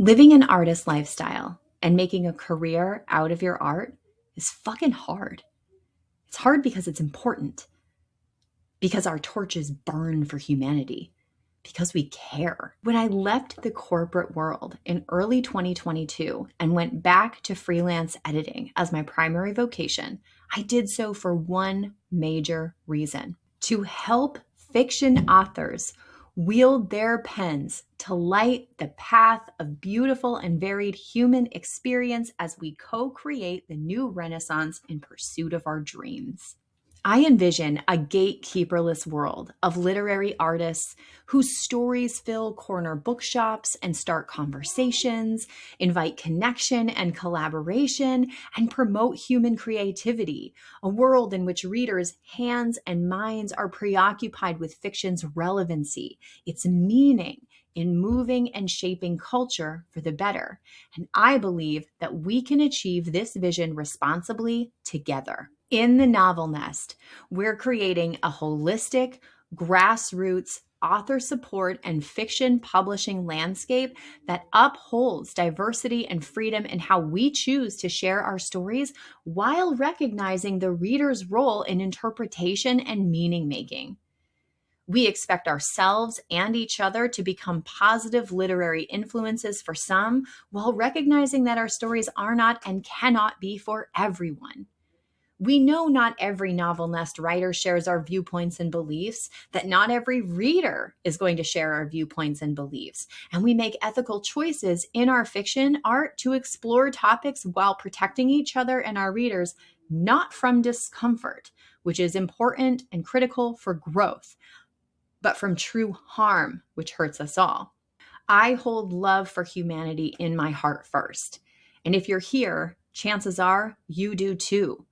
Living an artist lifestyle and making a career out of your art is fucking hard. It's hard because it's important, because our torches burn for humanity, because we care. When I left the corporate world in early 2022 and went back to freelance editing as my primary vocation, I did so for one major reason: to help fiction authors wield their pens to light the path of beautiful and varied human experience as we co-create the new renaissance in pursuit of our dreams. I envision a gatekeeperless world of literary artists whose stories fill corner bookshops and start conversations, invite connection and collaboration, and promote human creativity. A world in which readers' hands and minds are preoccupied with fiction's relevancy, its meaning in moving and shaping culture for the better. And I believe that we can achieve this vision responsibly together. In the Novel Nest, we're creating a holistic, grassroots, author support and fiction publishing landscape that upholds diversity and freedom in how we choose to share our stories while recognizing the reader's role in interpretation and meaning making. We expect ourselves and each other to become positive literary influences for some, while recognizing that our stories are not and cannot be for everyone. We know not every Novel Nest writer shares our viewpoints and beliefs, that not every reader is going to share our viewpoints and beliefs, and we make ethical choices in our fiction art to explore topics while protecting each other and our readers, not from discomfort, which is important and critical for growth, but from true harm, which hurts us all. I hold love for humanity in my heart first, and if you're here, chances are you do too.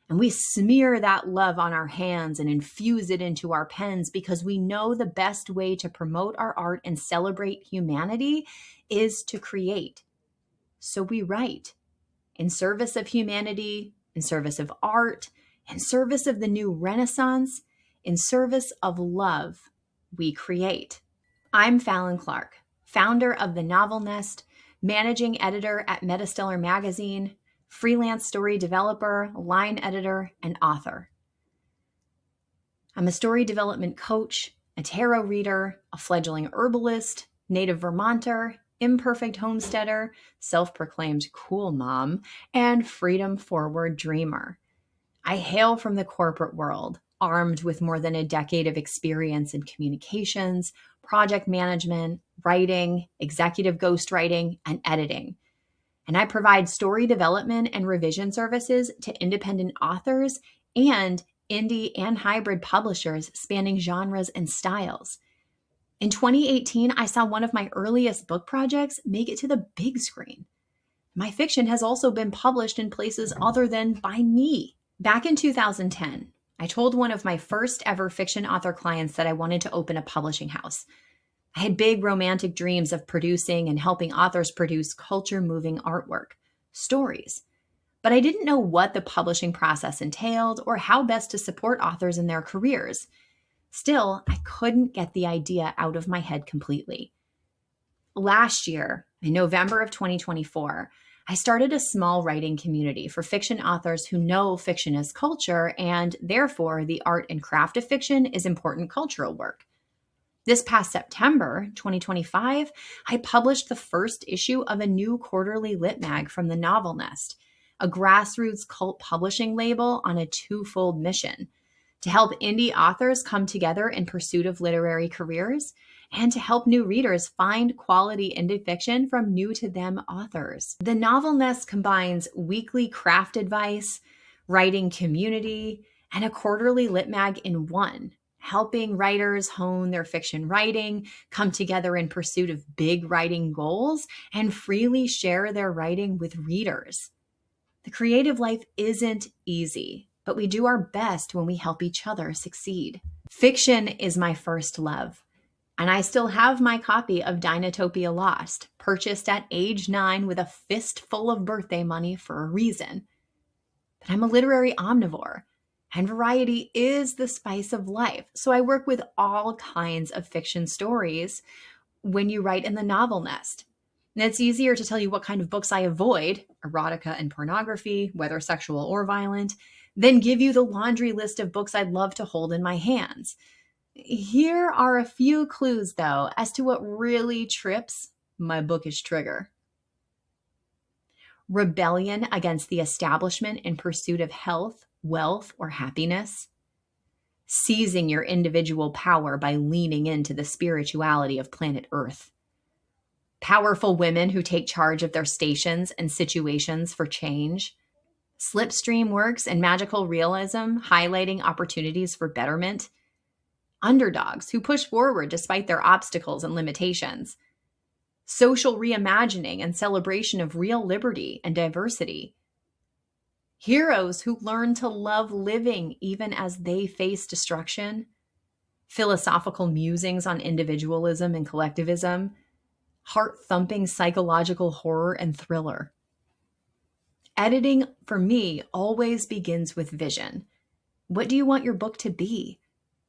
And we smear that love on our hands and infuse it into our pens because we know the best way to promote our art and celebrate humanity is to create. So we write in service of humanity, in service of art, in service of the new Renaissance, in service of love, we create. I'm Fallon Clark, founder of the Novel Nest, managing editor at Metastellar Magazine, freelance story developer, line editor, and author. I'm a story development coach, a tarot reader, a fledgling herbalist, native Vermonter, imperfect homesteader, self-proclaimed cool mom, and freedom-forward dreamer. I hail from the corporate world, armed with more than a decade of experience in communications, project management, writing, executive ghostwriting, and editing. And I provide story development and revision services to independent authors and indie and hybrid publishers spanning genres and styles. In 2018, I saw one of my earliest book projects make it to the big screen. My fiction has also been published in places other than by me. Back in 2010, I told one of my first ever fiction author clients that I wanted to open a publishing house. I had big romantic dreams of producing and helping authors produce culture-moving artwork, stories. But I didn't know what the publishing process entailed or how best to support authors in their careers. Still, I couldn't get the idea out of my head completely. Last year, in November of 2024, I started a small writing community for fiction authors who know fiction is culture, and therefore the art and craft of fiction is important cultural work. This past September, 2025, I published the first issue of a new quarterly lit mag from the Novel Nest, a grassroots cult publishing label on a twofold mission: to help indie authors come together in pursuit of literary careers, and to help new readers find quality indie fiction from new-to-them authors. The Novel Nest combines weekly craft advice, writing community, and a quarterly lit mag in one, helping writers hone their fiction writing, come together in pursuit of big writing goals, and freely share their writing with readers. The creative life isn't easy, but we do our best when we help each other succeed. Fiction is my first love, and I still have my copy of Dinotopia Lost, purchased at age 9 with a fistful of birthday money for a reason. But I'm a literary omnivore, and variety is the spice of life. So I work with all kinds of fiction stories when you write in the Novel Nest. And it's easier to tell you what kind of books I avoid, erotica and pornography, whether sexual or violent, than give you the laundry list of books I'd love to hold in my hands. Here are a few clues, though, as to what really trips my bookish trigger. Rebellion against the establishment in pursuit of health, wealth, or happiness. Seizing your individual power by leaning into the spirituality of planet Earth. Powerful women who take charge of their stations and situations for change. Slipstream works and magical realism highlighting opportunities for betterment. Underdogs who push forward despite their obstacles and limitations. Social reimagining and celebration of real liberty and diversity. Heroes who learn to love living even as they face destruction. Philosophical musings on individualism and collectivism. Heart-thumping psychological horror and thriller. Editing, for me, always begins with vision. What do you want your book to be?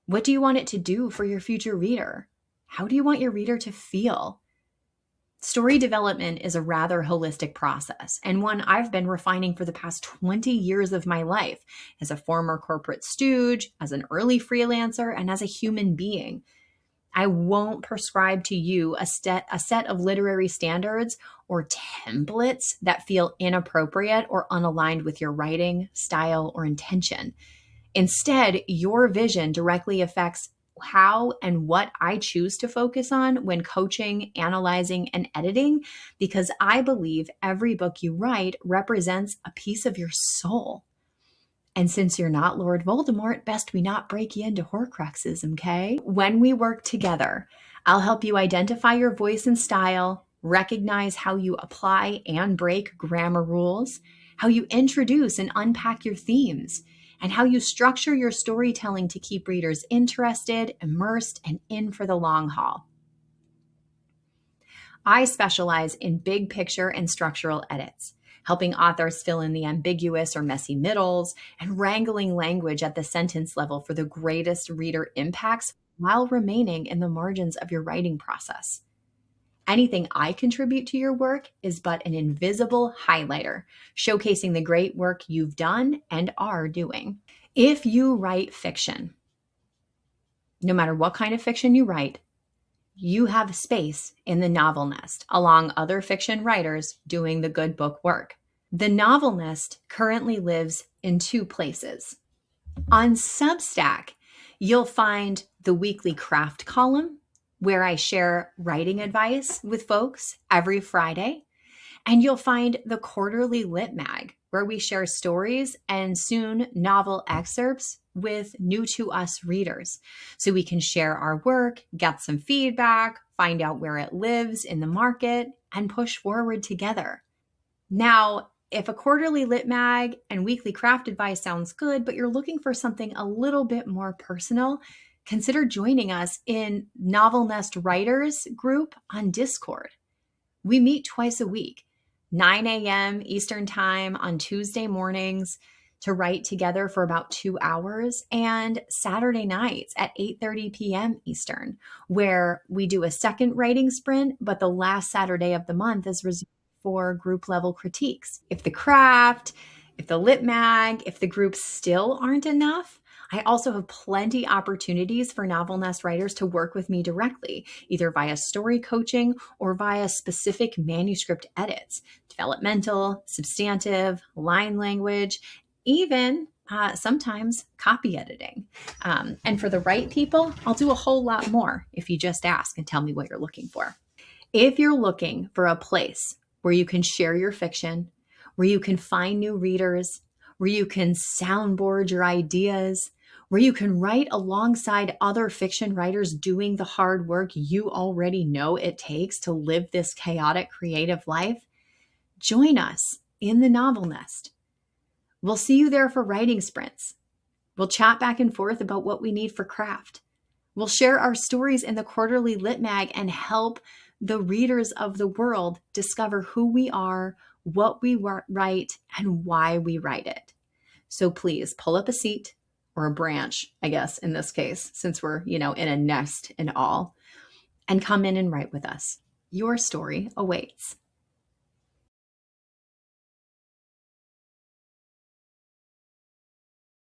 What do you want it to do for your future reader? How do you want your reader to feel? Story development is a rather holistic process, and one I've been refining for the past 20 years of my life as a former corporate stooge, as an early freelancer, and as a human being. I won't prescribe to you a set of literary standards or templates that feel inappropriate or unaligned with your writing, style, or intention. Instead, your vision directly affects how and what I choose to focus on when coaching, analyzing, and editing, because I believe every book you write represents a piece of your soul. And since you're not Lord Voldemort, best we not break you into Horcruxes, okay? When we work together, I'll help you identify your voice and style, recognize how you apply and break grammar rules, how you introduce and unpack your themes, and how you structure your storytelling to keep readers interested, immersed, and in for the long haul. I specialize in big picture and structural edits, helping authors fill in the ambiguous or messy middles, and wrangling language at the sentence level for the greatest reader impacts while remaining in the margins of your writing process. Anything I contribute to your work is but an invisible highlighter, showcasing the great work you've done and are doing. If you write fiction, no matter what kind of fiction you write, you have space in the novel nest, along other fiction writers doing the good book work. The novel nest currently lives in two places. On Substack, you'll find the weekly craft column, where I share writing advice with folks every Friday. And you'll find the quarterly Lit Mag, where we share stories and soon novel excerpts with new to us readers. So we can share our work, get some feedback, find out where it lives in the market, and push forward together. Now, if a quarterly Lit Mag and weekly craft advice sounds good, but you're looking for something a little bit more personal, consider joining us in Novel Nest Writers group on Discord. We meet twice a week, 9 a.m. Eastern Time on Tuesday mornings to write together for about 2 hours, and Saturday nights at 8:30 p.m. Eastern, where we do a second writing sprint, but the last Saturday of the month is reserved for group level critiques. If the craft, if the Lit Mag, if the groups still aren't enough, I also have plenty opportunities for Novel Nest writers to work with me directly, either via story coaching or via specific manuscript edits, developmental, substantive, line language, even sometimes copy editing. And for the right people, I'll do a whole lot more if you just ask and tell me what you're looking for. If you're looking for a place where you can share your fiction, where you can find new readers, where you can soundboard your ideas, where you can write alongside other fiction writers doing the hard work you already know it takes to live this chaotic creative life, join us in the Novel Nest. We'll see you there for writing sprints. We'll chat back and forth about what we need for craft. We'll share our stories in the quarterly Lit Mag and help the readers of the world discover who we are, what we write, and why we write it. So please pull up a seat, or a branch, I guess, in this case, since we're, in a nest and all, and come in and write with us. Your story awaits.